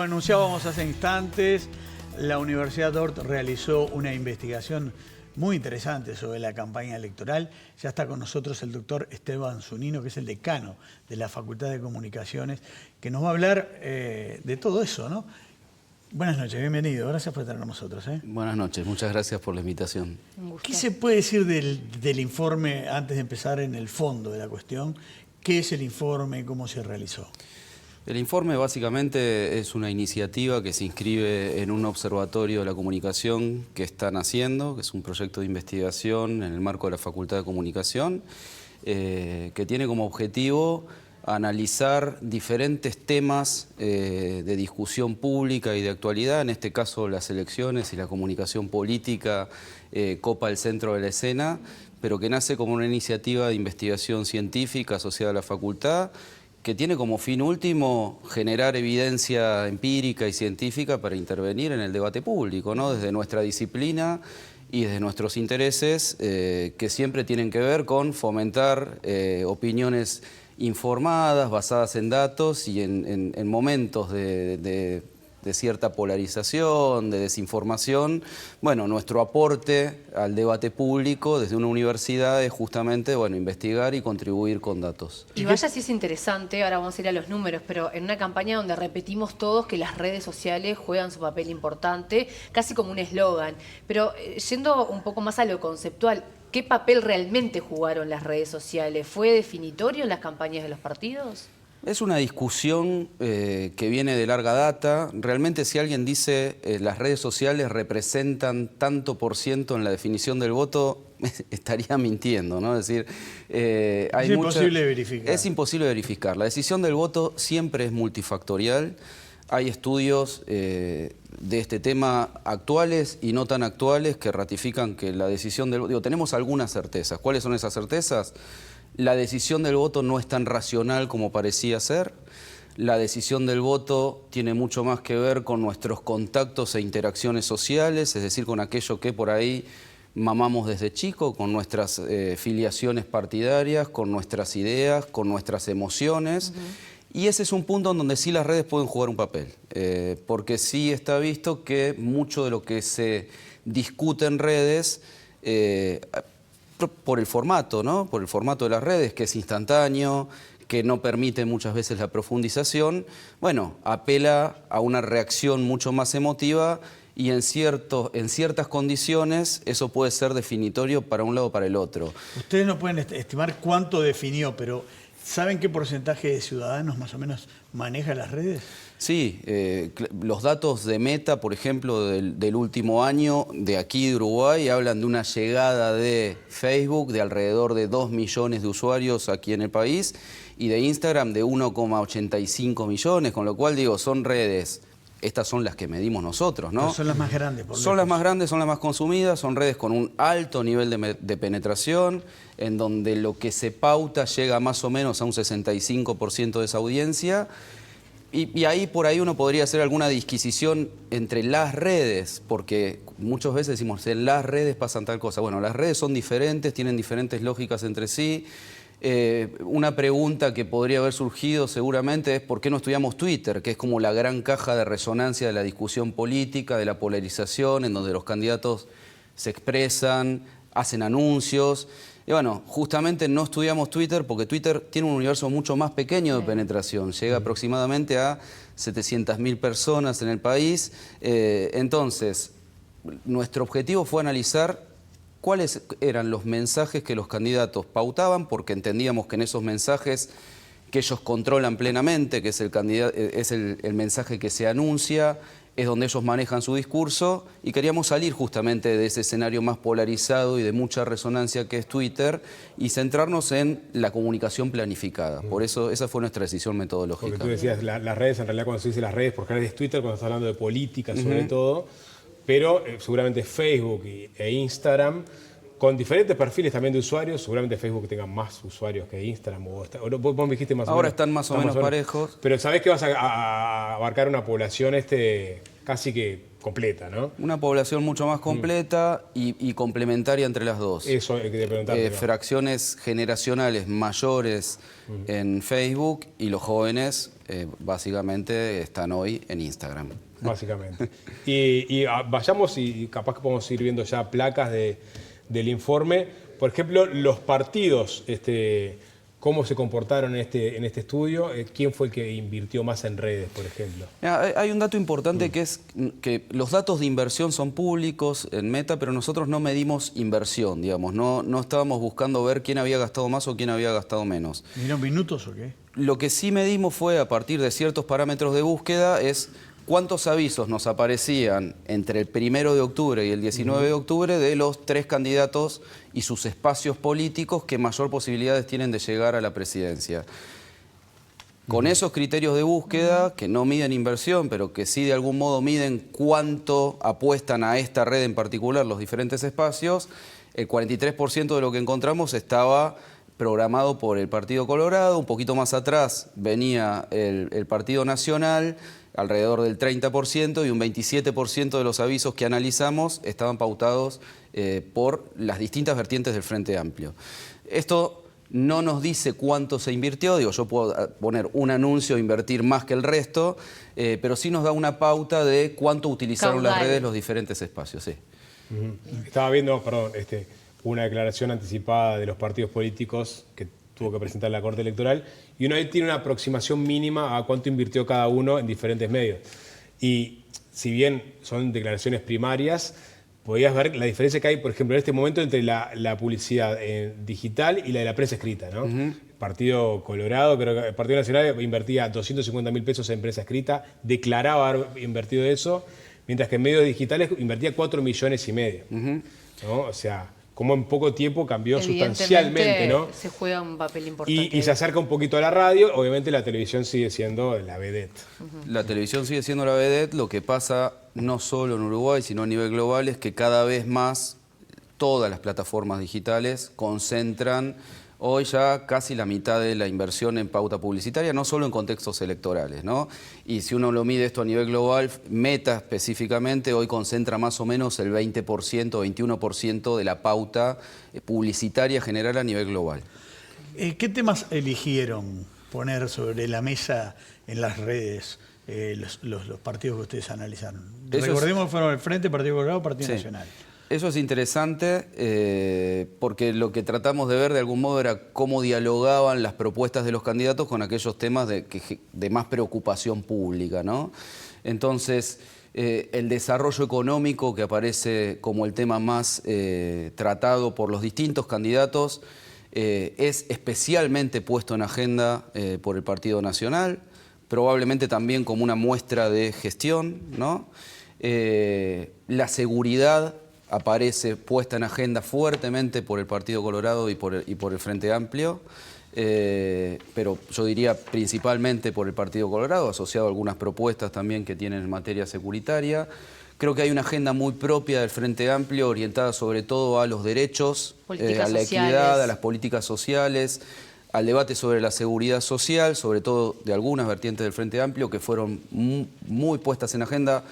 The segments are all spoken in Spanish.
anunciábamos hace instantes, la Universidad Dort realizó una investigación muy interesante sobre la campaña electoral. Ya está con nosotros el doctor Esteban Zunino, que es el decano de la Facultad de Comunicaciones, que nos va a hablar de todo eso, ¿no? Buenas noches, bienvenido. Gracias por estar con nosotros. Buenas noches, muchas gracias por la invitación. ¿Qué se puede decir del informe antes de empezar en el fondo de la cuestión? ¿Qué es el informe? ¿Cómo se realizó? El informe básicamente es una iniciativa que se inscribe en un observatorio de la comunicación que están haciendo, que es un proyecto de investigación en el marco de la Facultad de Comunicación, que tiene como objetivo analizar diferentes temas de discusión pública y de actualidad. En este caso las elecciones y la comunicación política copa el centro de la escena, pero que nace como una iniciativa de investigación científica asociada a la facultad, que tiene como fin último generar evidencia empírica y científica para intervenir en el debate público, ¿no? Desde nuestra disciplina y desde nuestros intereses, que siempre tienen que ver con fomentar opiniones informadas, basadas en datos y en momentos de cierta polarización, de desinformación. Bueno, nuestro aporte al debate público desde una universidad es justamente, bueno, investigar y contribuir con datos. Y vaya si es interesante, ahora vamos a ir a los números, pero en una campaña donde repetimos todos que las redes sociales juegan su papel importante, casi como un eslogan. Pero yendo un poco más a lo conceptual, ¿qué papel realmente jugaron las redes sociales? ¿Fue definitorio en las campañas de los partidos? Es una discusión que viene de larga data. Realmente, si alguien dice las redes sociales representan tanto por ciento en la definición del voto, estaría mintiendo, ¿no? Es decir, es imposible verificar. Es imposible verificar. La decisión del voto siempre es multifactorial. Hay estudios de este tema actuales y no tan actuales que ratifican que la decisión del voto... tenemos algunas certezas. ¿Cuáles son esas certezas? La decisión del voto no es tan racional como parecía ser. La decisión del voto tiene mucho más que ver con nuestros contactos e interacciones sociales, es decir, con aquello que por ahí mamamos desde chico, con nuestras filiaciones partidarias, con nuestras ideas, con nuestras emociones. Y ese es un punto en donde sí las redes pueden jugar un papel, porque sí está visto que mucho de lo que se discute en redes... por el formato, ¿no? Por el formato de las redes, que es instantáneo, que no permite muchas veces la profundización, bueno, apela a una reacción mucho más emotiva y en ciertas condiciones eso puede ser definitorio para un lado o para el otro. Ustedes no pueden estimar cuánto definió, pero ¿saben qué porcentaje de ciudadanos más o menos maneja las redes? Sí, los datos de Meta, por ejemplo, del último año, de aquí de Uruguay, hablan de una llegada de Facebook de alrededor de 2 millones de usuarios aquí en el país y de Instagram de 1,85 millones, con lo cual, digo, son redes, estas son las que medimos nosotros, ¿no? Pero son las más grandes, por Son las más grandes, son las más consumidas, son redes con un alto nivel de penetración, en donde lo que se pauta llega más o menos a un 65% de esa audiencia. Y ahí por ahí uno podría hacer alguna disquisición entre las redes, porque muchas veces decimos, en las redes pasan tal cosa. Bueno, las redes son diferentes, tienen diferentes lógicas entre sí. Una pregunta que podría haber surgido seguramente es ¿por qué no estudiamos Twitter? Que es como la gran caja de resonancia de la discusión política, de la polarización, en donde los candidatos se expresan, hacen anuncios. Y bueno, justamente no estudiamos Twitter porque Twitter tiene un universo mucho más pequeño de penetración. Llega aproximadamente a 700.000 personas en el país. Entonces, nuestro objetivo fue analizar cuáles eran los mensajes que los candidatos pautaban, porque entendíamos que en esos mensajes que ellos controlan plenamente, que es el mensaje que se anuncia, es donde ellos manejan su discurso, y queríamos salir justamente de ese escenario más polarizado y de mucha resonancia que es Twitter y centrarnos en la comunicación planificada. Por eso esa fue nuestra decisión metodológica. Porque tú decías, las redes, en realidad cuando se dice las redes, porque ahora es Twitter cuando estás hablando de política sobre todo, pero seguramente Facebook e Instagram, con diferentes perfiles también de usuarios, seguramente Facebook tenga más usuarios que Instagram. Vos me dijiste más o menos. Ahora están más o menos parejos. Pero sabés que vas a abarcar una población casi que completa, ¿no? Una población mucho más completa y complementaria entre las dos. Eso hay que preguntarte. Fracciones generacionales mayores en Facebook y los jóvenes básicamente están hoy en Instagram. Básicamente. Y vayamos y capaz que podemos ir viendo ya placas del informe. Por ejemplo, los partidos, cómo se comportaron en este estudio, quién fue el que invirtió más en redes, por ejemplo. Hay un dato importante que es que los datos de inversión son públicos en Meta, pero nosotros no medimos inversión, digamos, no estábamos buscando ver quién había gastado más o quién había gastado menos. ¿Midieron minutos o qué? Lo que sí medimos fue, a partir de ciertos parámetros de búsqueda, es cuántos avisos nos aparecían entre el 1 de octubre y el 19 de octubre de los 3 candidatos y sus espacios políticos que mayor posibilidades tienen de llegar a la presidencia. Con esos criterios de búsqueda, que no miden inversión, pero que sí de algún modo miden cuánto apuestan a esta red en particular los diferentes espacios, el 43% de lo que encontramos estaba programado por el Partido Colorado. Un poquito más atrás venía el Partido Nacional, alrededor del 30%, y un 27% de los avisos que analizamos estaban pautados por las distintas vertientes del Frente Amplio. Esto no nos dice cuánto se invirtió, digo, yo puedo poner un anuncio, invertir más que el resto, pero sí nos da una pauta de cuánto utilizaron las redes los diferentes espacios. Sí. Estaba viendo, perdón, una declaración anticipada de los partidos políticos que tuvo que presentar la Corte Electoral, y uno ahí tiene una aproximación mínima a cuánto invirtió cada uno en diferentes medios. Y si bien son declaraciones primarias, podías ver la diferencia que hay, por ejemplo, en este momento entre la publicidad digital y la de la prensa escrita, ¿no? El Partido Colorado, creo que el Partido Nacional invertía 250.000 pesos en prensa escrita, declaraba haber invertido eso, mientras que en medios digitales invertía 4,5 millones, ¿no? O sea, como en poco tiempo cambió sustancialmente, ¿no? Se juega un papel importante. Y se acerca un poquito a la radio. Obviamente la televisión sigue siendo la vedette. La televisión sigue siendo la vedette. Lo que pasa no solo en Uruguay, sino a nivel global, es que cada vez más todas las plataformas digitales concentran hoy ya casi la mitad de la inversión en pauta publicitaria, no solo en contextos electorales, ¿no? Y si uno lo mide esto a nivel global, Meta específicamente hoy concentra más o menos el 20%, 21% de la pauta publicitaria general a nivel global. ¿Qué temas eligieron poner sobre la mesa en las redes los partidos que ustedes analizaron? Recordemos que fueron el Frente, Partido Colorado, Partido Nacional. Eso es interesante porque lo que tratamos de ver de algún modo era cómo dialogaban las propuestas de los candidatos con aquellos temas de más preocupación pública, ¿no? Entonces, el desarrollo económico, que aparece como el tema más tratado por los distintos candidatos, es especialmente puesto en agenda por el Partido Nacional, probablemente también como una muestra de gestión, ¿no? La seguridad aparece puesta en agenda fuertemente por el Partido Colorado y por el Frente Amplio, pero yo diría principalmente por el Partido Colorado, asociado a algunas propuestas también que tienen en materia securitaria. Creo que hay una agenda muy propia del Frente Amplio, orientada sobre todo a los derechos, a la equidad, a las políticas sociales, al debate sobre la seguridad social, sobre todo de algunas vertientes del Frente Amplio que fueron muy puestas en agenda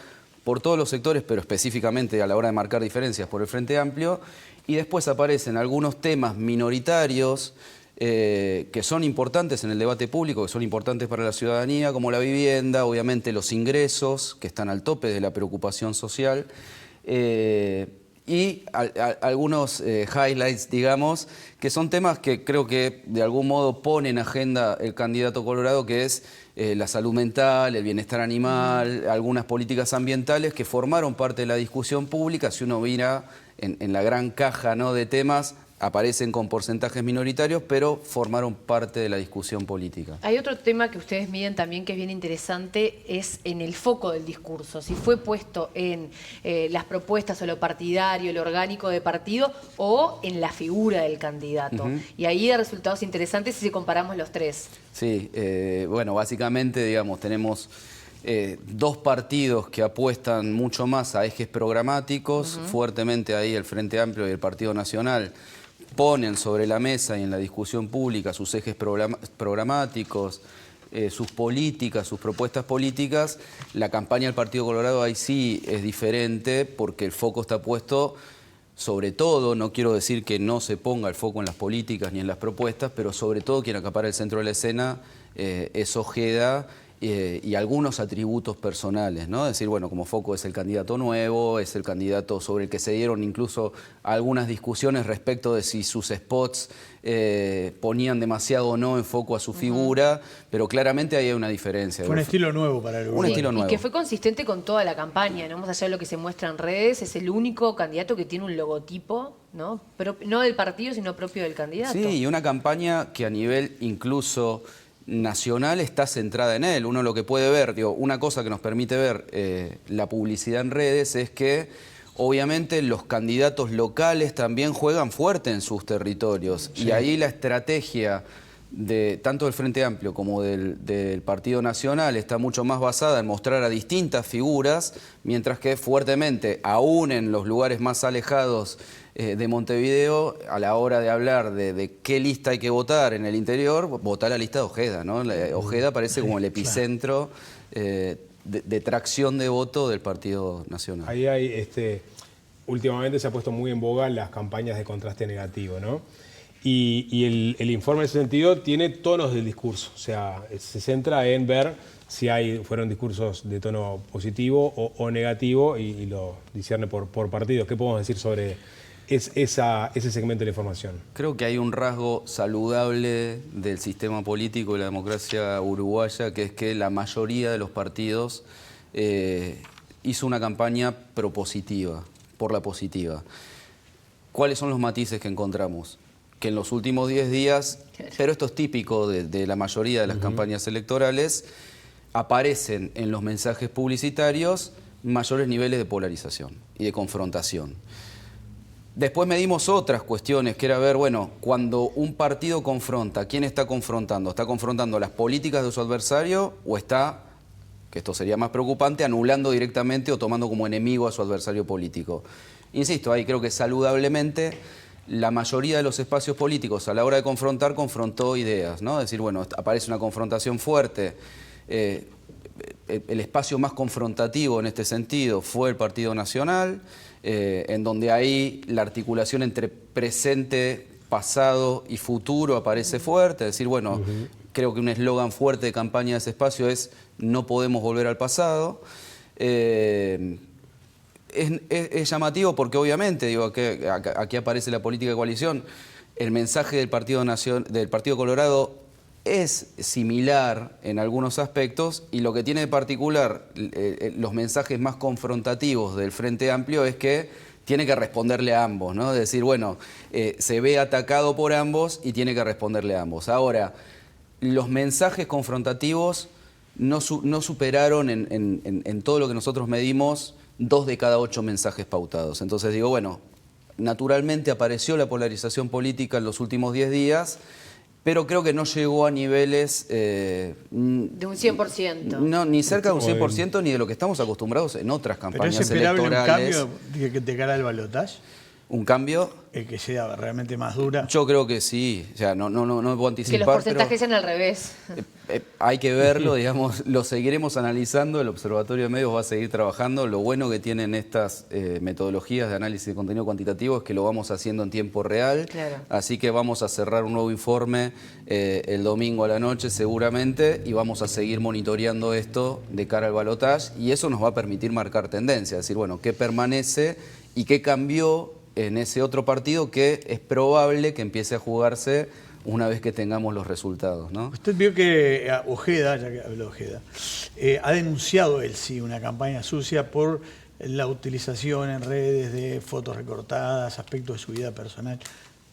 por todos los sectores, pero específicamente a la hora de marcar diferencias por el Frente Amplio. Y después aparecen algunos temas minoritarios que son importantes en el debate público, que son importantes para la ciudadanía, como la vivienda, obviamente los ingresos, que están al tope de la preocupación social, y algunos highlights, digamos, que son temas que creo que de algún modo pone en agenda el candidato Colorado, que es la salud mental, el bienestar animal, algunas políticas ambientales que formaron parte de la discusión pública. Si uno mira en la gran caja, ¿no?, de temas, aparecen con porcentajes minoritarios, pero formaron parte de la discusión política. Hay otro tema que ustedes miden también que es bien interesante, es en el foco del discurso. Si fue puesto en las propuestas o lo partidario, lo orgánico de partido, o en la figura del candidato. Y ahí hay resultados interesantes si comparamos los tres. Sí, bueno, básicamente, digamos, tenemos dos partidos que apuestan mucho más a ejes programáticos, fuertemente ahí el Frente Amplio y el Partido Nacional ponen sobre la mesa y en la discusión pública sus ejes programáticos, sus políticas, sus propuestas políticas. La campaña del Partido Colorado ahí sí es diferente porque el foco está puesto sobre todo, no quiero decir que no se ponga el foco en las políticas ni en las propuestas, pero sobre todo quien acapara el centro de la escena es Ojeda y algunos atributos personales, ¿no? Es decir, bueno, como foco es el candidato nuevo, es el candidato sobre el que se dieron incluso algunas discusiones respecto de si sus spots ponían demasiado o no en foco a su figura, pero claramente ahí hay una diferencia. Fue un estilo nuevo para el Un estilo nuevo. Y que fue consistente con toda la campaña, ¿no? Más allá de lo que se muestra en redes, es el único candidato que tiene un logotipo, ¿no? Pero no del partido, sino propio del candidato. Sí, y una campaña que a nivel incluso nacional está centrada en él. Uno lo que puede ver, digo, una cosa que nos permite ver la publicidad en redes es que obviamente los candidatos locales también juegan fuerte en sus territorios. Sí. Y ahí la estrategia de tanto del Frente Amplio como del Partido Nacional está mucho más basada en mostrar a distintas figuras, mientras que fuertemente, aún en los lugares más alejados de Montevideo, a la hora de hablar de qué lista hay que votar en el interior, votar la lista de Ojeda, ¿no? Ojeda parece como el epicentro de tracción de voto del Partido Nacional. Ahí hay, últimamente se ha puesto muy en boga las campañas de contraste negativo, ¿no? Y el informe en ese sentido tiene tonos del discurso, o sea, se centra en ver si fueron discursos de tono positivo o negativo y lo discierne por partidos. ¿Qué podemos decir sobre ese segmento de la información? Creo que hay un rasgo saludable del sistema político y la democracia uruguaya, que es que la mayoría de los partidos hizo una campaña propositiva, por la positiva. ¿Cuáles son los matices que encontramos? Que en los últimos 10 días, pero esto es típico de la mayoría de las campañas electorales, aparecen en los mensajes publicitarios mayores niveles de polarización y de confrontación. Después medimos otras cuestiones, que era ver, bueno, cuando un partido confronta, ¿quién está confrontando? ¿Está confrontando las políticas de su adversario o está, que esto sería más preocupante, anulando directamente o tomando como enemigo a su adversario político? Insisto, ahí creo que saludablemente la mayoría de los espacios políticos a la hora de confrontar, confrontó ideas, ¿no? Es decir, bueno, aparece una confrontación fuerte. El espacio más confrontativo en este sentido fue el Partido Nacional, en donde ahí la articulación entre presente, pasado y futuro aparece fuerte. Es decir, bueno, creo que un eslogan fuerte de campaña de ese espacio es "no podemos volver al pasado". Es llamativo porque obviamente, digo, aquí aparece la política de coalición, el mensaje del Partido Colorado es similar en algunos aspectos y lo que tiene de particular los mensajes más confrontativos del Frente Amplio es que tiene que responderle a ambos, ¿no? Es decir, bueno, se ve atacado por ambos y tiene que responderle a ambos. Ahora, los mensajes confrontativos no superaron en todo lo que nosotros medimos 2 de cada 8 mensajes pautados. Entonces digo, bueno, naturalmente apareció la polarización política en los últimos 10 días, pero creo que no llegó a niveles... de un 100%. No, ni cerca de un 100% ni de lo que estamos acostumbrados en otras campañas electorales. ¿Pero es esperable un cambio de cara al balotaje? ¿Un cambio? Que sea realmente más dura. Yo creo que sí, o sea, no puedo anticipar. Que los porcentajes sean al revés. Hay que verlo, digamos, lo seguiremos analizando, el Observatorio de Medios va a seguir trabajando. Lo bueno que tienen estas metodologías de análisis de contenido cuantitativo es que lo vamos haciendo en tiempo real. Claro. Así que vamos a cerrar un nuevo informe el domingo a la noche seguramente y vamos a seguir monitoreando esto de cara al balotaje y eso nos va a permitir marcar tendencia, es decir, bueno, qué permanece y qué cambió en ese otro partido que es probable que empiece a jugarse una vez que tengamos los resultados, ¿no? Usted vio que Ojeda, ya que habló Ojeda, ha denunciado él sí una campaña sucia por la utilización en redes de fotos recortadas, aspectos de su vida personal.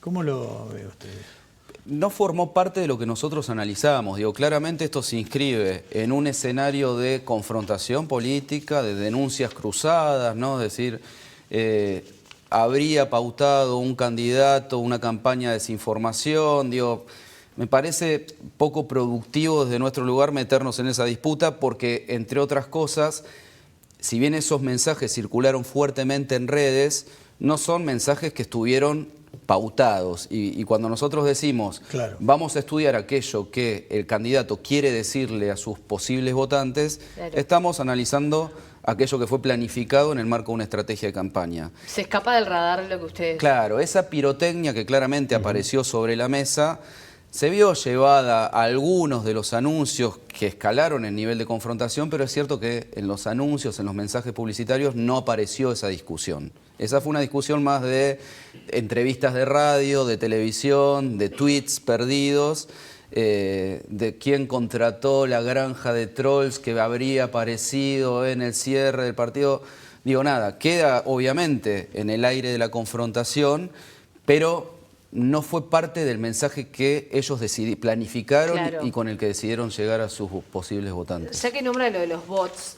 ¿Cómo lo ve usted? No formó parte de lo que nosotros analizábamos. Digo, claramente esto se inscribe en un escenario de confrontación política, de denuncias cruzadas, ¿no? Es decir, habría pautado un candidato, una campaña de desinformación, digo, me parece poco productivo desde nuestro lugar meternos en esa disputa porque, entre otras cosas, si bien esos mensajes circularon fuertemente en redes, no son mensajes que estuvieron pautados. Y cuando nosotros decimos, Claro. vamos a estudiar aquello que el candidato quiere decirle a sus posibles votantes, Claro. estamos analizando aquello que fue planificado en el marco de una estrategia de campaña. Se escapa del radar lo que ustedes... Claro, esa pirotecnia que claramente apareció sobre la mesa se vio llevada a algunos de los anuncios que escalaron el nivel de confrontación, pero es cierto que en los anuncios, en los mensajes publicitarios, no apareció esa discusión. Esa fue una discusión más de entrevistas de radio, de televisión, de tweets perdidos, de quién contrató la granja de trolls que habría aparecido en el cierre del partido. Digo, nada, queda obviamente en el aire de la confrontación, pero no fue parte del mensaje que ellos planificaron Claro. y con el que decidieron llegar a sus posibles votantes. Ya que nombra lo de los bots,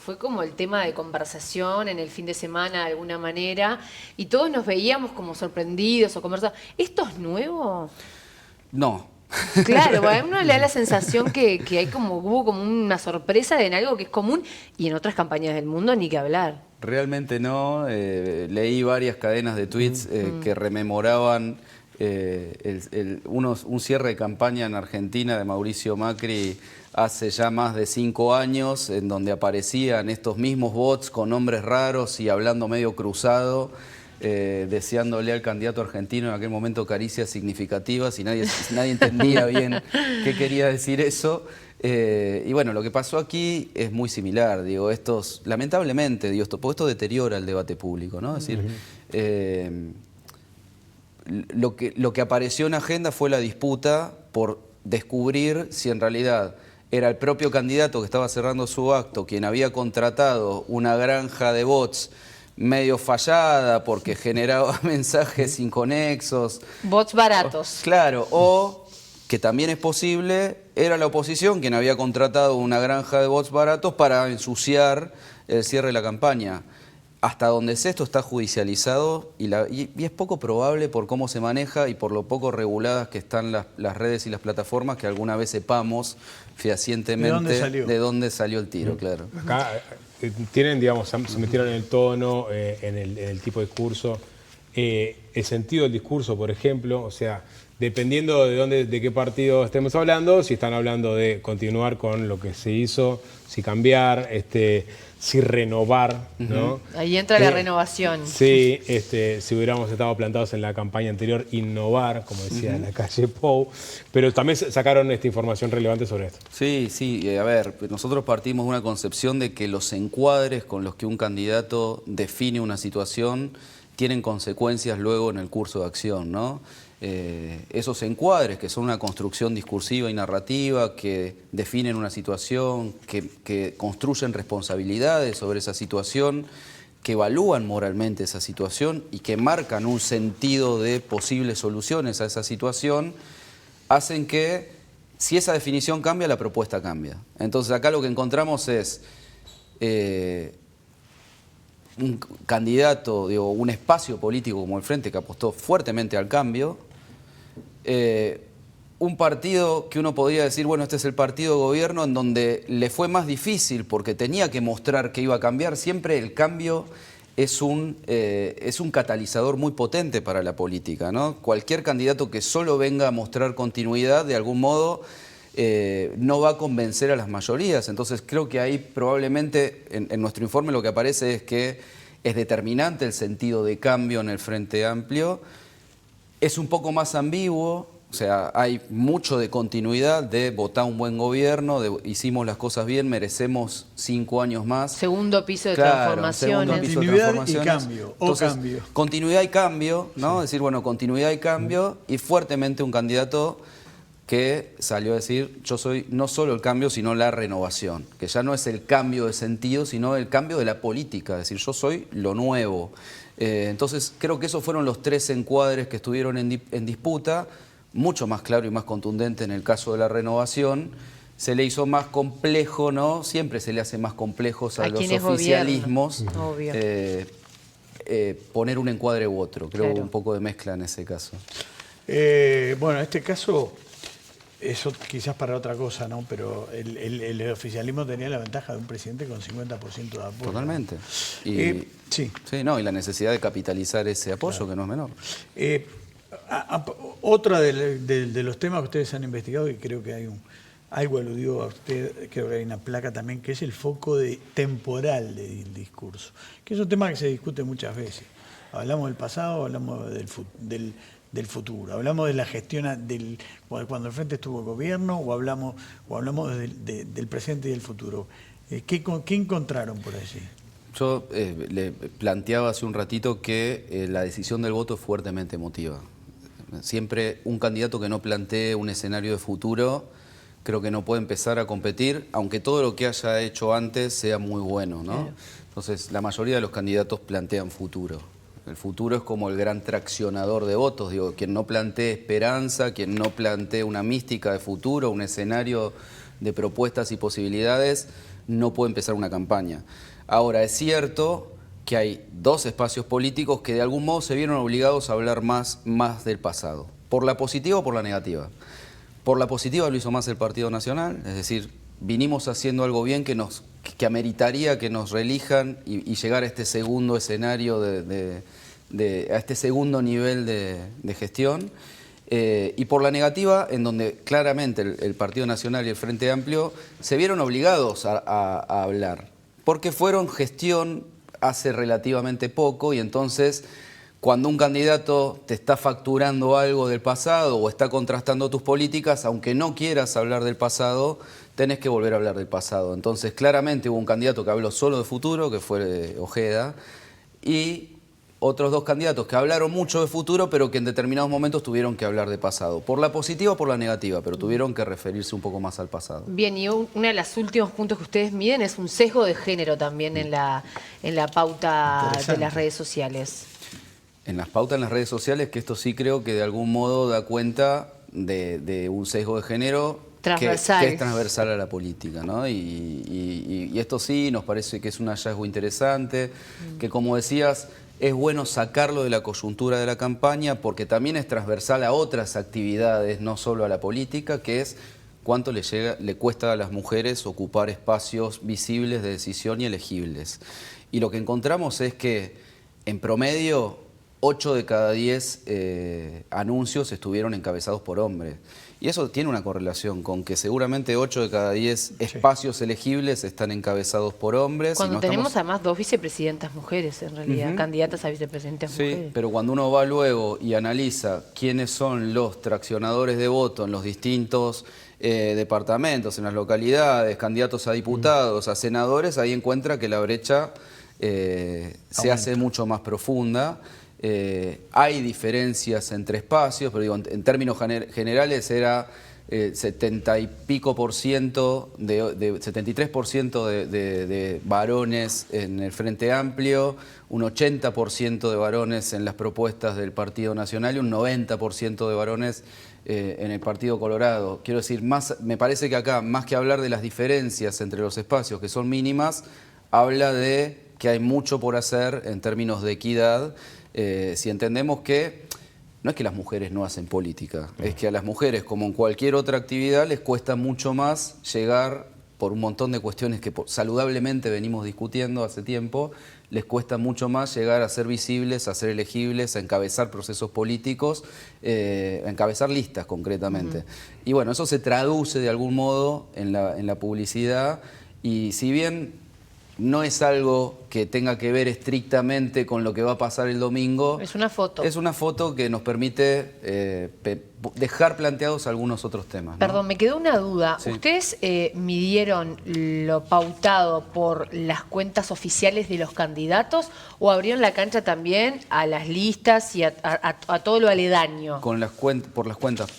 fue como el tema de conversación en el fin de semana de alguna manera, y todos nos veíamos como sorprendidos o conversando. ¿Esto es nuevo? No. Claro, bueno, a uno le da la sensación que hay hubo como una sorpresa en algo que es común, y en otras campañas del mundo ni que hablar. Realmente no. Leí varias cadenas de tweets que rememoraban un cierre de campaña en Argentina de Mauricio Macri hace ya más de 5 años, en donde aparecían estos mismos bots con nombres raros y hablando medio cruzado, deseándole al candidato argentino en aquel momento caricias significativas y nadie entendía bien qué quería decir eso. Y bueno, lo que pasó aquí es muy similar, digo, lamentablemente, digo, porque esto deteriora el debate público, ¿no? Es decir, lo que apareció en agenda fue la disputa por descubrir si en realidad era el propio candidato que estaba cerrando su acto quien había contratado una granja de bots medio fallada porque generaba mensajes inconexos. Bots baratos. Claro, o que también es posible, era la oposición quien había contratado una granja de bots baratos para ensuciar el cierre de la campaña. Hasta donde sé, esto está judicializado y es poco probable por cómo se maneja y por lo poco reguladas que están las redes y las plataformas que alguna vez sepamos fehacientemente de dónde salió el tiro, claro. Acá tienen, digamos, se metieron en el tono, en el tipo de discurso, el sentido del discurso, por ejemplo, o sea, dependiendo de qué partido estemos hablando, si están hablando de continuar con lo que se hizo, si cambiar, si renovar, ¿no? Ahí entra la renovación. Sí, si hubiéramos estado plantados en la campaña anterior, innovar, como decía la calle Pou, pero también sacaron esta información relevante sobre esto. Sí, sí, a ver, nosotros partimos de una concepción de que los encuadres con los que un candidato define una situación tienen consecuencias luego en el curso de acción, ¿no? Esos encuadres que son una construcción discursiva y narrativa, que definen una situación, que construyen responsabilidades sobre esa situación, que evalúan moralmente esa situación y que marcan un sentido de posibles soluciones a esa situación, hacen que si esa definición cambia, la propuesta cambia. Entonces acá lo que encontramos es un candidato, digo, un espacio político como el Frente que apostó fuertemente al cambio, un partido que uno podría decir, bueno, este es el partido de gobierno en donde le fue más difícil porque tenía que mostrar que iba a cambiar. Siempre el cambio es un catalizador muy potente para la política, ¿no? Cualquier candidato que solo venga a mostrar continuidad, de algún modo, no va a convencer a las mayorías. Entonces creo que ahí probablemente en nuestro informe lo que aparece es que es determinante el sentido de cambio en el Frente Amplio. Es un poco más ambiguo, o sea, hay mucho de continuidad, de votar un buen gobierno, hicimos las cosas bien, merecemos 5 años más. Segundo piso de Claro, transformaciones. segundo piso de Continuidad y transformaciones. cambio, Entonces, cambio. Continuidad y cambio, ¿no? Decir, bueno, continuidad y cambio, y fuertemente un candidato que salió a decir, yo soy no solo el cambio, sino la renovación, que ya no es el cambio de sentido, sino el cambio de la política, es decir, yo soy lo nuevo. Entonces creo que esos fueron los 3 encuadres que estuvieron en disputa, mucho más claro y más contundente en el caso de la renovación. Se le hizo más complejo, ¿no? Siempre se le hace más complejos a los oficialismos poner un encuadre u otro. Creo que un poco de mezcla en ese caso. Bueno, en este caso eso quizás para otra cosa, ¿no? Pero el oficialismo tenía la ventaja de un presidente con 50% de apoyo. Totalmente. Sí. Sí, no, y la necesidad de capitalizar ese apoyo, que no es menor. Otra de los temas que ustedes han investigado, y creo que hay algo aludió a usted, creo que hay una placa también, que es el foco temporal del discurso, que es un tema que se discute muchas veces. Hablamos del pasado, hablamos del futuro, hablamos de la gestión cuando el frente estuvo el gobierno, o hablamos del presente y del futuro. ¿Qué encontraron por allí? Yo le planteaba hace un ratito que la decisión del voto es fuertemente emotiva. Siempre un candidato que no plantee un escenario de futuro, creo que no puede empezar a competir, aunque todo lo que haya hecho antes sea muy bueno, ¿no? Claro. Entonces, la mayoría de los candidatos plantean futuro. El futuro es como el gran traccionador de votos. Digo, quien no plantee esperanza, quien no plantee una mística de futuro, un escenario de propuestas y posibilidades, no puede empezar una campaña. Ahora, es cierto que hay dos espacios políticos que de algún modo se vieron obligados a hablar más del pasado. ¿Por la positiva o por la negativa? Por la positiva lo hizo más el Partido Nacional, es decir, vinimos haciendo algo bien que ameritaría que nos reelijan y llegar a este segundo escenario, a este segundo nivel de gestión. Y por la negativa, en donde claramente el Partido Nacional y el Frente Amplio se vieron obligados a hablar, porque fueron gestión hace relativamente poco y entonces cuando un candidato te está facturando algo del pasado o está contrastando tus políticas, aunque no quieras hablar del pasado, tenés que volver a hablar del pasado. Entonces claramente hubo un candidato que habló solo de futuro, que fue Ojeda, y otros dos candidatos que hablaron mucho de futuro, pero que en determinados momentos tuvieron que hablar de pasado. Por la positiva o por la negativa, pero tuvieron que referirse un poco más al pasado. Bien, y uno de los últimos puntos que ustedes miden es un sesgo de género también en la pauta de las redes sociales. En las pautas en las redes sociales, que esto sí creo que de algún modo da cuenta de un sesgo de género que es transversal a la política, ¿no? Y esto sí nos parece que es un hallazgo interesante, que como decías, es bueno sacarlo de la coyuntura de la campaña porque también es transversal a otras actividades, no solo a la política, que es cuánto le cuesta a las mujeres ocupar espacios visibles de decisión y elegibles. Y lo que encontramos es que, en promedio, 8 de cada 10 anuncios estuvieron encabezados por hombres. Y eso tiene una correlación con que seguramente 8 de cada 10 espacios elegibles están encabezados por hombres. Cuando tenemos además 2 vicepresidentas mujeres, en realidad, candidatas a vicepresidentas mujeres. Sí, pero cuando uno va luego y analiza quiénes son los traccionadores de voto en los distintos departamentos, en las localidades, candidatos a diputados, a senadores, ahí encuentra que la brecha se hace mucho más profunda. Hay diferencias entre espacios, pero digo, en términos generales era 70 y pico por ciento, 73% de varones en el Frente Amplio, un 80% de varones en las propuestas del Partido Nacional y un 90% de varones en el Partido Colorado. Quiero decir, me parece que acá, más que hablar de las diferencias entre los espacios, que son mínimas, habla de que hay mucho por hacer en términos de equidad. Si entendemos que no es que las mujeres no hacen política, es que a las mujeres, como en cualquier otra actividad, les cuesta mucho más llegar, por un montón de cuestiones que saludablemente venimos discutiendo hace tiempo, les cuesta mucho más llegar a ser visibles, a ser elegibles, a encabezar procesos políticos, a encabezar listas concretamente. Y bueno, eso se traduce de algún modo en la publicidad y si bien no es algo que tenga que ver estrictamente con lo que va a pasar el domingo. Es una foto. Es una foto que nos permite dejar planteados algunos otros temas, ¿no? Perdón, me quedó una duda. Sí. ¿Ustedes midieron lo pautado por las cuentas oficiales de los candidatos o abrieron la cancha también a las listas y a todo lo aledaño? Por las cuentas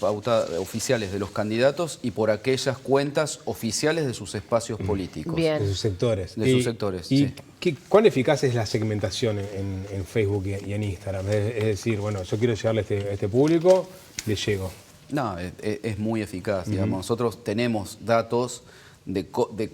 oficiales de los candidatos y por aquellas cuentas oficiales de sus espacios políticos. Bien. De sus sectores. De sus sectores, ¿Y sí. cuán eficaz es la segmentación en Facebook y en Instagram? Es decir, bueno, yo quiero llegarle a este público, le llego. No, es muy eficaz, digamos. Nosotros tenemos datos de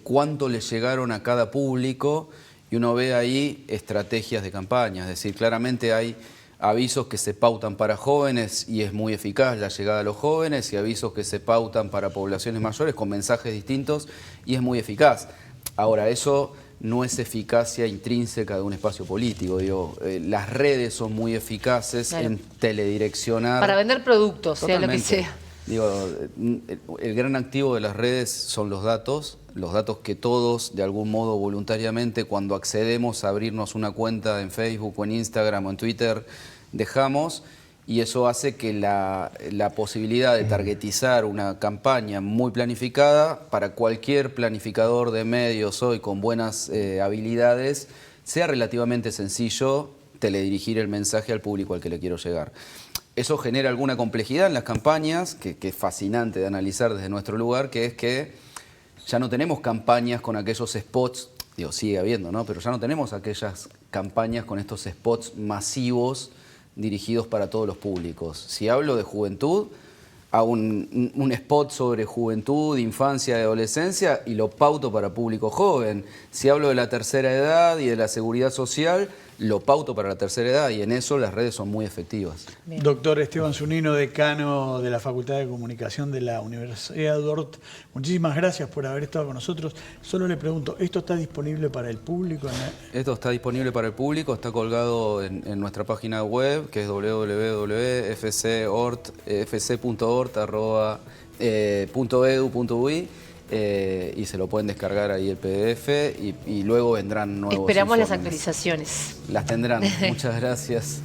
cuánto le llegaron a cada público y uno ve ahí estrategias de campaña. Es decir, claramente hay avisos que se pautan para jóvenes y es muy eficaz la llegada a los jóvenes, y avisos que se pautan para poblaciones mayores con mensajes distintos y es muy eficaz. Ahora, eso no es eficacia intrínseca de un espacio político. Digo, las redes son muy eficaces Claro. en teledireccionar. Para vender productos, sea lo que Totalmente. sea. Digo, el gran activo de las redes son los datos que todos, de algún modo, voluntariamente, cuando accedemos a abrirnos una cuenta en Facebook o en Instagram o en Twitter, dejamos, y eso hace que la posibilidad de targetizar una campaña muy planificada, para cualquier planificador de medios hoy con buenas habilidades, sea relativamente sencillo teledirigir el mensaje al público al que le quiero llegar. Eso genera alguna complejidad en las campañas, que es fascinante de analizar desde nuestro lugar, que es que ya no tenemos campañas con aquellos spots, digo, sigue habiendo, ¿no? Pero ya no tenemos aquellas campañas con estos spots masivos dirigidos para todos los públicos. Si hablo de juventud, hago un spot sobre juventud, infancia y adolescencia y lo pauto para público joven. Si hablo de la tercera edad y de la seguridad social, lo pauto para la tercera edad, y en eso las redes son muy efectivas. Bien. Doctor Esteban Zunino, decano de la Facultad de Comunicación de la Universidad de Dort, muchísimas gracias por haber estado con nosotros. Solo le pregunto, ¿esto está disponible para el público? Esto está disponible para el público, está colgado en nuestra página web, que es www.fc.ort.edu.uy. Y se lo pueden descargar ahí el PDF y luego vendrán nuevos Esperamos las informes. actualizaciones. Las tendrán. Muchas gracias.